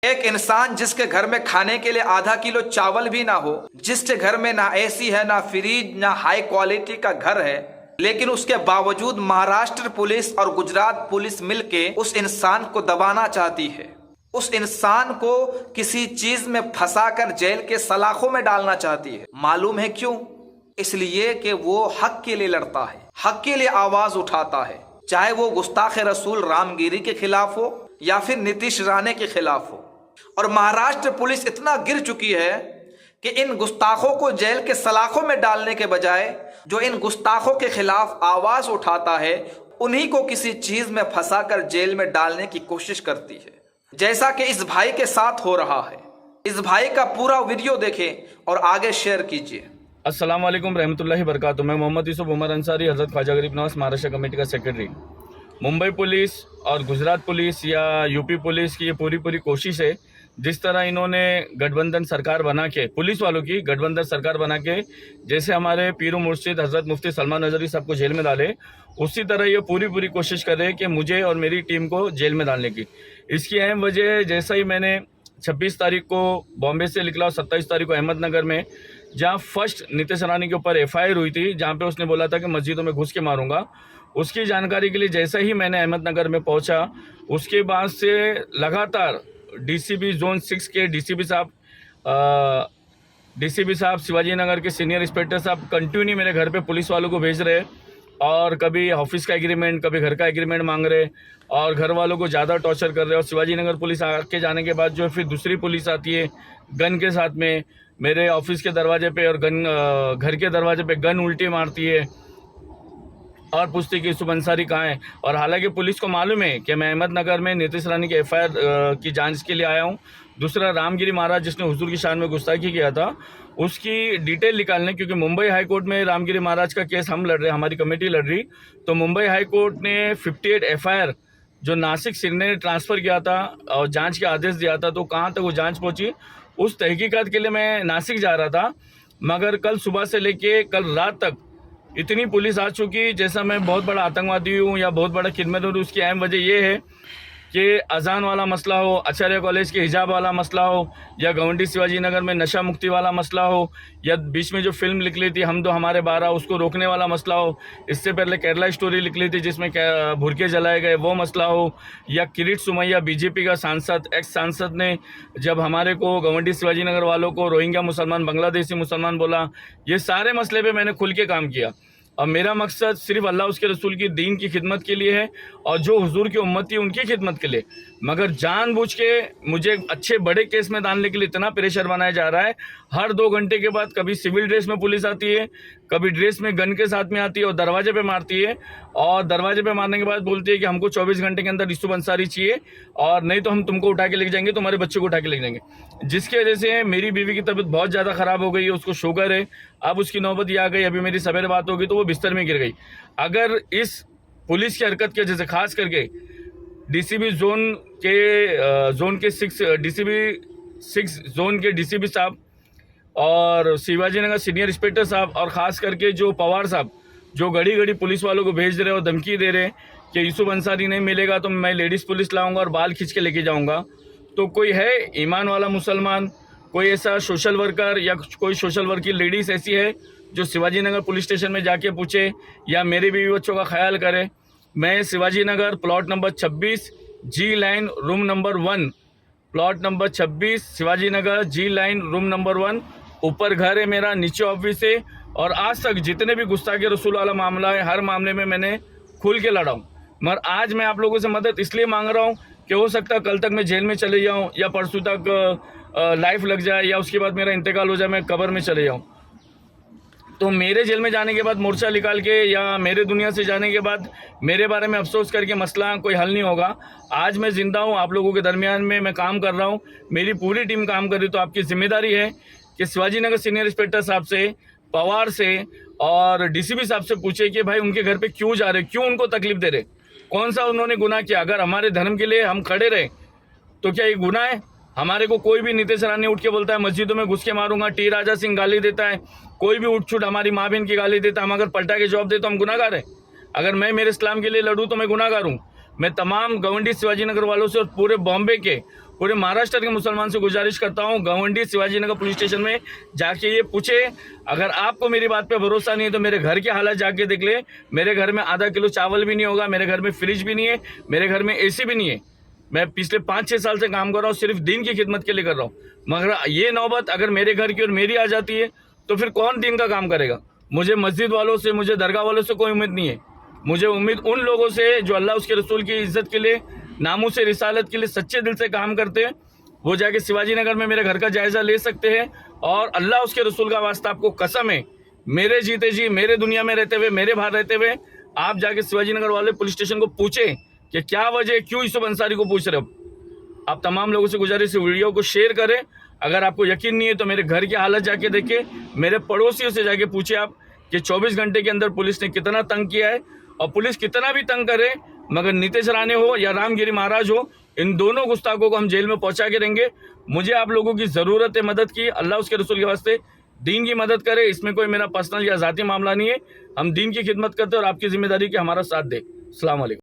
एक इंसान जिसके घर में खाने के लिए आधा किलो चावल भी ना हो, जिसके घर में ना एसी है, ना फ्रिज, ना हाई क्वालिटी का घर है, लेकिन उसके बावजूद महाराष्ट्र पुलिस और गुजरात पुलिस मिलके उस इंसान को दबाना चाहती है। उस इंसान को किसी चीज में फंसाकर जेल के सलाखों में डालना चाहती है। मालूम है क्यों? इसलिए कि वो हक के लिए लड़ता है, हक के लिए आवाज उठाता है, चाहे वो गुस्ताख रसूल रामगिरी के खिलाफ हो या फिर नीतीश राणे के खिलाफ हो। और महाराष्ट्र पुलिस इतना गिर चुकी है कि इन गुस्ताखों को जेल के सलाखों में डालने के बजाय जो इन गुस्ताखों के खिलाफ आवाज उठाता है, उन्हीं को किसी चीज में फंसाकर जेल में डालने की कोशिश करती है, जैसा कि इस भाई के साथ हो रहा है। इस भाई का पूरा वीडियो देखें और आगे शेयर कीजिए। अस्सलाम वालेकुम रहमतुल्लाहि बरकातुहू। मैं मोहम्मद यूसुफ उमर अंसारी, हज़रत ख्वाजा गरीब नवाज महाराष्ट्र कमेटी का सेक्रेटरी। मुंबई पुलिस और गुजरात पुलिस या यूपी पुलिस की ये पूरी कोशिश है, जिस तरह इन्होंने गठबंधन सरकार बना के, पुलिस वालों की गठबंधन सरकार बना के जैसे हमारे पीर मुर्शिद हज़रत मुफ्ती सलमान नजरी साहब को जेल में डाले, उसी तरह ये पूरी कोशिश कर रहे हैं कि मुझे और मेरी टीम को जेल में डालने की। इसकी अहम वजह, जैसा ही मैंने 26 तारीख को बॉम्बे से निकला और 27 तारीख को अहमदनगर में, जहां फर्स्ट नीतीश राणे के ऊपर FIR हुई थी, जहां पे उसने बोला था कि मस्जिदों में घुस के मारूंगा, उसकी जानकारी के लिए जैसा ही मैंने अहमदनगर में पहुंचा, उसके बाद से लगातार DCB जोन 6 के DCB साहब शिवाजी नगर के सीनियर इंस्पेक्टर साहब कंटिन्यू मेरे घर पे पुलिस वालों को भेज रहे, और कभी ऑफिस का एग्रीमेंट, कभी घर का एग्रीमेंट मांग रहे, और घर वालों को ज़्यादा टॉर्चर कर रहे। और शिवाजी नगर पुलिस आके जाने के बाद जो फिर दूसरी पुलिस आती है गन के साथ में, मेरे ऑफिस के दरवाजे पे और घर के दरवाजे पे गन उल्टी मारती है और पूछती कि यूसुफ अंसारी कहाँ है। और हालांकि पुलिस को मालूम है कि मैं अहमदनगर में नीतीश राणे के FIR की जांच के लिए आया हूँ। दूसरा, रामगिरी महाराज जिसने हुजूर की शान में गुस्ताखी किया था, उसकी डिटेल निकालने, क्योंकि मुंबई हाई कोर्ट में रामगिरी महाराज का केस हम लड़ रहे, हमारी कमेटी लड़ रही, तो मुंबई हाई कोर्ट ने 58 FIR जो नासिक सिन्हा ने ट्रांसफ़र किया था और जांच के आदेश दिया था, तो कहाँ तक वो जांच पहुँची, उस तहकीकात के लिए मैं नासिक जा रहा था। मगर कल सुबह से लेके कल रात तक इतनी पुलिस आ चुकी, जैसा मैं बहुत बड़ा आतंकवादी हूँ या बहुत बड़ा खिदमत हूँ। उसकी अहम वजह यह है कि अजान वाला मसला हो, आचार्य कॉलेज के हिजाब वाला मसला हो, या गवंडी शिवाजी नगर में नशा मुक्ति वाला मसला हो, या बीच में जो फिल्म निकली थी हम दो हमारे 12 उसको रोकने वाला मसला हो, इससे पहले केरला स्टोरी निकली थी जिसमें भुरके जलाए गए वो मसला हो, या किरीट सुमैया BJP का सांसद, एक्स सांसद ने जब हमारे को गवंडी शिवाजी नगर वालों को रोहिंग्या मुसलमान, बांग्लादेशी मुसलमान बोला, ये सारे मसले पर मैंने खुल के काम किया। और मेरा मकसद सिर्फ अल्लाह उसके रसूल की दीन की खिदमत के लिए है और जो हुजूर की उम्मत थी उनकी खिदमत के लिए। मगर जानबूझ के मुझे अच्छे बड़े केस में डालने के लिए इतना प्रेशर बनाया जा रहा है। हर 2 घंटे के बाद कभी सिविल ड्रेस में पुलिस आती है, कभी ड्रेस में गन के साथ में आती है और दरवाजे पे मारती है, और दरवाजे पे मारने के बाद बोलती है कि हमको 24 घंटे के अंदर यूसुफ अंसारी चाहिए, और नहीं तो हम तुमको उठा के लेके जाएंगे, तुम्हारे बच्चे को उठा के लेके जाएंगे। जिसकी वजह से मेरी बीवी की तबीयत बहुत ज़्यादा ख़राब हो गई है, उसको शुगर है। अब उसकी नौबत ये आ गई, अभी मेरी सवेरे बात होगी तो वो बिस्तर में गिर गई। अगर इस पुलिस की हरकत की वजह से, खास करके DCB जोन के 6 DCB 6 जोन के DCB साहब और शिवाजी नगर सीनियर इंस्पेक्टर साहब, और ख़ास करके जो पवार साहब जो घड़ी पुलिस वालों को भेज रहे और धमकी दे रहे कि यूसुफ अंसारी नहीं मिलेगा तो मैं लेडीज़ पुलिस लाऊंगा और बाल खींच के लेके जाऊंगा। तो कोई है ईमान वाला मुसलमान, कोई ऐसा सोशल वर्कर या कोई सोशल वर्क की लेडीज़ ऐसी है जो शिवाजी नगर पुलिस स्टेशन में जाके पूछे या मेरे बीवी बच्चों का ख्याल करे? मैं Shivaji Nagar plot number 26 G line room number 1, plot number 26 Shivaji Nagar G line room number 1, ऊपर घर है मेरा, नीचे ऑफिस है। और आज तक जितने भी गुस्ताखी रसूल वाला मामला है, हर मामले में मैंने खुल के लड़ा हूँ। मगर आज मैं आप लोगों से मदद इसलिए मांग रहा हूँ कि हो सकता है कल तक मैं जेल में चले जाऊँ, या परसों तक लाइफ लग जाए, या उसके बाद मेरा इंतकाल हो जाए, मैं कब्र में चले जाऊँ। तो मेरे जेल में जाने के बाद मोर्चा निकाल के या मेरे दुनिया से जाने के बाद मेरे बारे में अफसोस करके मसला कोई हल नहीं होगा। आज मैं ज़िंदा हूँ, आप लोगों के दरमियान में मैं काम कर रहा हूँ, मेरी पूरी टीम काम कर रही, तो आपकी जिम्मेदारी है कि शिवाजी नगर सीनियर इंस्पेक्टर साहब से, पवार से और DCB साहब से पूछे कि भाई उनके घर पे क्यों जा रहे, क्यों उनको तकलीफ दे रहे, कौन सा उन्होंने गुनाह किया? अगर हमारे धर्म के लिए हम खड़े रहे तो क्या ये गुनाह है? हमारे को कोई भी नीतीश राणे उठ के बोलता है मस्जिदों में घुस के मारूंगा, T राजा सिंह गाली देता है, कोई भी उठ छूट हमारी माँ बहन की गाली देता है, हम अगर पलटा के जवाब दे तो हम गुनाहगार हैं? अगर मैं मेरे इस्लाम के लिए लड़ूँ तो मैं गुनाहगार हूँ। मैं तमाम गवंडी शिवाजी नगर वालों से और पूरे बॉम्बे के पूरे महाराष्ट्र के मुसलमान से गुजारिश करता हूँ, गवंडी शिवाजी नगर पुलिस स्टेशन में जाके ये पूछे। अगर आपको मेरी बात पे भरोसा नहीं है तो मेरे घर के हालत जाके देख ले। मेरे घर में आधा किलो चावल भी नहीं होगा, मेरे घर में फ्रिज भी नहीं है, मेरे घर में AC भी नहीं है। मैं पिछले 5-6 साल से काम कर रहा हूँ, सिर्फ दीन की खिदमत के लिए कर रहा हूँ। मगर ये नौबत अगर मेरे घर की और मेरी आ जाती है तो फिर कौन दीन का काम करेगा। मुझे मस्जिद वालों से, मुझे दरगाह वालों से कोई उम्मीद नहीं है। मुझे उम्मीद उन लोगों से जो अल्लाह उसके रसूल की इज्जत के लिए, नामूस से रिसालत के लिए सच्चे दिल से काम करते हैं। वो जाके शिवाजी नगर में मेरे घर का जायजा ले सकते हैं। और अल्लाह उसके रसूल का वास्ता, आपको कसम है, मेरे जीते जी, मेरे दुनिया में रहते हुए, मेरे बाहर रहते हुए, आप जाके शिवाजी नगर वाले पुलिस स्टेशन को पूछें कि क्या वजह, क्यों यूसुफ अंसारी को पूछ रहे हो। आप तमाम लोगों से गुजारिश है वीडियो को शेयर करें। अगर आपको यकीन नहीं है तो मेरे घर की हालत जाके देखें, मेरे पड़ोसियों से जाके पूछे आप कि 24 घंटे के अंदर पुलिस ने कितना तंग किया है। और पुलिस कितना भी तंग करे, मगर नीतीश राणे हो या रामगिरी महाराज हो, इन दोनों गुस्ताखों को हम जेल में पहुंचा के रहेंगे। मुझे आप लोगों की ज़रूरत है मदद की, अल्लाह उसके रसूल के वास्ते दीन की मदद करे। इसमें कोई मेरा पर्सनल या ज़ाती मामला नहीं है। हम दीन की खिदमत करते हैं और आपकी जिम्मेदारी कि हमारा साथ दे। अस्सलाम वालेकुम।